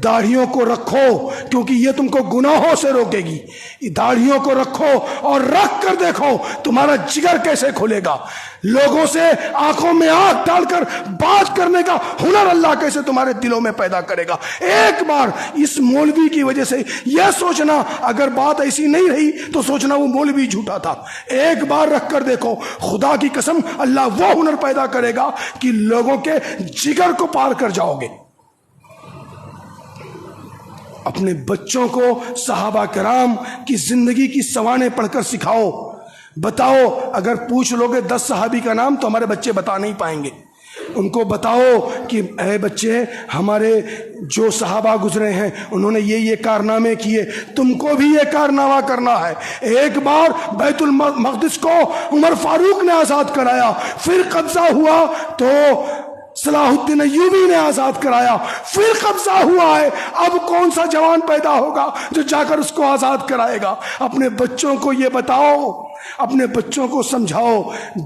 داڑھیوں کو رکھو، کیونکہ یہ تم کو گناہوں سے روکے گی۔ داڑھیوں کو رکھو اور رکھ کر دیکھو تمہارا جگر کیسے کھلے گا، لوگوں سے آنکھوں میں آنکھ ڈال کر بات کرنے کا ہنر اللہ کیسے تمہارے دلوں میں پیدا کرے گا۔ ایک بار اس مولوی کی وجہ سے یہ سوچنا اگر بات ایسی نہیں رہی تو سوچنا وہ مولوی جھوٹا تھا۔ ایک بار رکھ کر دیکھو، خدا کی قسم اللہ وہ ہنر پیدا کرے گا کہ لوگوں کے جگر کو پار کر جاؤ گے۔ اپنے بچوں کو صحابہ کرام کی زندگی کی سوانح پڑھ کر سکھاؤ۔ بتاؤ، اگر پوچھ لوگے 10 صحابی کا نام تو ہمارے بچے بتا نہیں پائیں گے۔ ان کو بتاؤ کہ اے بچے، ہمارے جو صحابہ گزرے ہیں انہوں نے یہ کارنامے کیے، تم کو بھی یہ کارنامہ کرنا ہے۔ ایک بار بیت المقدس کو عمر فاروق نے آزاد کرایا، پھر قبضہ ہوا تو صلاح الدین ایوبی نے آزاد کرایا، پھر قبضہ ہوا ہے۔ اب کون سا جوان پیدا ہوگا جو جا کر اس کو آزاد کرائے گا؟ اپنے بچوں کو یہ بتاؤ، اپنے بچوں کو سمجھاؤ۔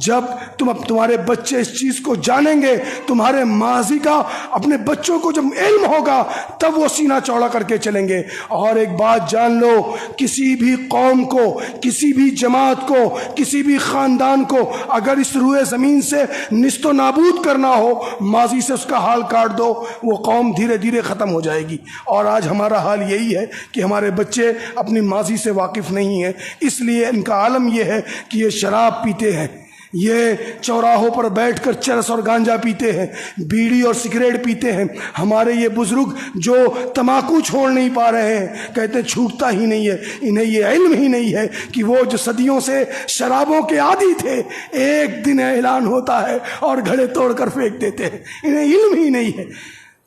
جب تمہارے بچے اس چیز کو جانیں گے، تمہارے ماضی کا اپنے بچوں کو جب علم ہوگا تب وہ سینہ چوڑا کر کے چلیں گے۔ اور ایک بات جان لو، کسی بھی قوم کو، کسی بھی جماعت کو، کسی بھی خاندان کو اگر اس روئے زمین سے نیست و نابود کرنا ہو، ماضی سے اس کا حال کاٹ دو، وہ قوم دھیرے دھیرے ختم ہو جائے گی۔ اور آج ہمارا حال یہی ہے کہ ہمارے بچے اپنی ماضی سے واقف نہیں ہیں، اس لیے ان کا عالم یہ ہے کہ یہ شراب پیتے ہیں، یہ چوراہوں پر بیٹھ کر چرس اور گانجا پیتے ہیں، بیڑی اور سگریٹ پیتے ہیں۔ ہمارے یہ بزرگ جو تمباکو چھوڑ نہیں پا رہے ہیں، کہتے ہیں چھوٹتا ہی نہیں ہے، انہیں یہ علم ہی نہیں ہے کہ وہ جو صدیوں سے شرابوں کے عادی تھے، ایک دن اعلان ہوتا ہے اور گھڑے توڑ کر پھینک دیتے ہیں، انہیں علم ہی نہیں ہے۔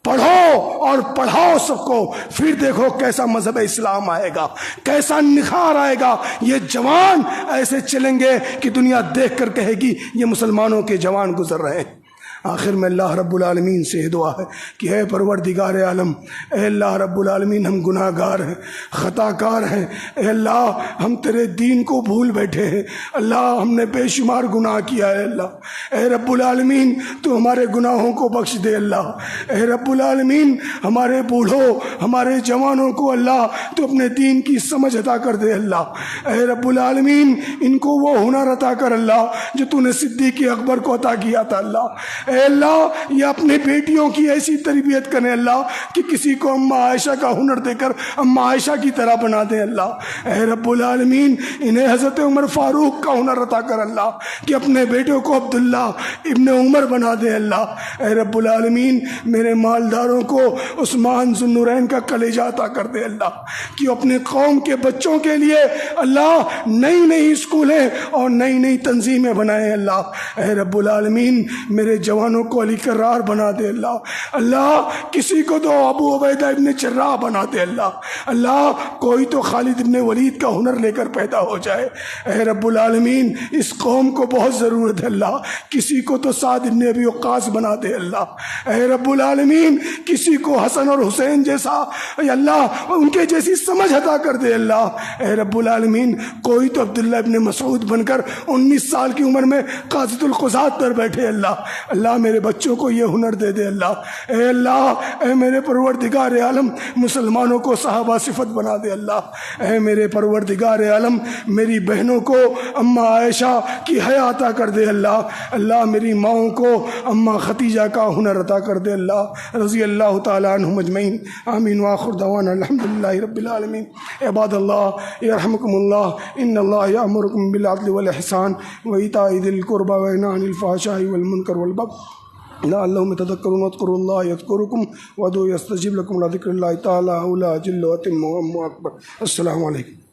پڑھو اور پڑھاؤ سب کو، پھر دیکھو کیسا مذہب اسلام آئے گا، کیسا نکھار آئے گا۔ یہ جوان ایسے چلیں گے کہ دنیا دیکھ کر کہے گی یہ مسلمانوں کے جوان گزر رہے ہیں۔ آخر میں اللہ رب العالمین سے یہ دعا ہے کہ اے پروردگار عالم، اے اللہ رب العالمین، ہم گناہ گار ہیں، خطا کار ہیں، اے اللہ ہم تیرے دین کو بھول بیٹھے ہیں، اللہ ہم نے بے شمار گناہ کیا ہے، اللہ اے رب العالمین تو ہمارے گناہوں کو بخش دے، اللہ اے رب العالمین ہمارے بوڑھوں، ہمارے جوانوں کو اللہ تو اپنے دین کی سمجھ عطا کر دے، اللہ اے رب العالمین ان کو وہ ہنر عطا کر اللہ جو تو نے صدیق اکبر کو عطا کیا تھا، اللہ اے اللہ یہ اپنے بیٹیوں کی ایسی تربیت کریں اللہ کہ کسی کو اماں عائشہ کا ہنر دے کر اماں عائشہ کی طرح بنا دیں، اللہ اے رب العالمین انہیں حضرت عمر فاروق کا ہنر عطا کر اللہ کہ اپنے بیٹوں کو عبداللہ ابن عمر بنا دیں، اللہ اے رب العالمین میرے مالداروں کو عثمان ذو النورین کا کلیجہ عطا کر دے، اللہ کہ اپنے قوم کے بچوں کے لیے اللہ نئی نئی اسکولیں اور نئی نئی تنظیمیں بنائیں، اللہ اے رب العالمین میرے جوانوں کو علی کرار بنا دے، اللہ کسی کو تو ابو عبیدہ ابن جراح بنا دے، اللہ کوئی تو خالد ابن ولید کا ہنر لے کر پیدا ہو جائے، اے رب العالمین اس قوم کو بہت ضرورت ہے، اللہ کسی کو تو سعد ابن ابی وقاص بنا دے، اللہ اے رب العالمین کسی کو حسن اور حسین جیسا اللہ ان کے جیسی سمجھ عطا کر دے، اللہ اے رب العالمین کوئی تو عبداللہ ابن مسعود بن کر 19 سال کی عمر میں قاضی القضات پر بیٹھے، اللہ اللہ میرے بچوں کو یہ ہنر دے دے اللہ، اے اللہ، اے میرے پروردگار عالم مسلمانوں کو صحابہ صفت بنا دے اللہ، اے میرے پروردگار عالم میری بہنوں کو اماں عائشہ کی حیا عطا کر دے اللہ، اللہ میری ماؤں کو اماں ختیجہ کا ہنر عطا کر دے اللہ، رضی اللہ تعالیٰ عنہم اجمعین، آمین وآخر دعوانا الحمدللہ رب العالمین۔ عباد اللہ یرحمکم اللہ، ان اللہ یأمرکم بالعدل والإحسان وإیتاء ذی القربى وینہی عن الفحشاء والمنکر والبغی لعلہم یتذکرون واذکروا اللہ یذکرکم وادعوہ یستجب لکم، لذکر اللہ تعالیٰ اعلی جل واتم وام اکبر۔ السلام علیکم۔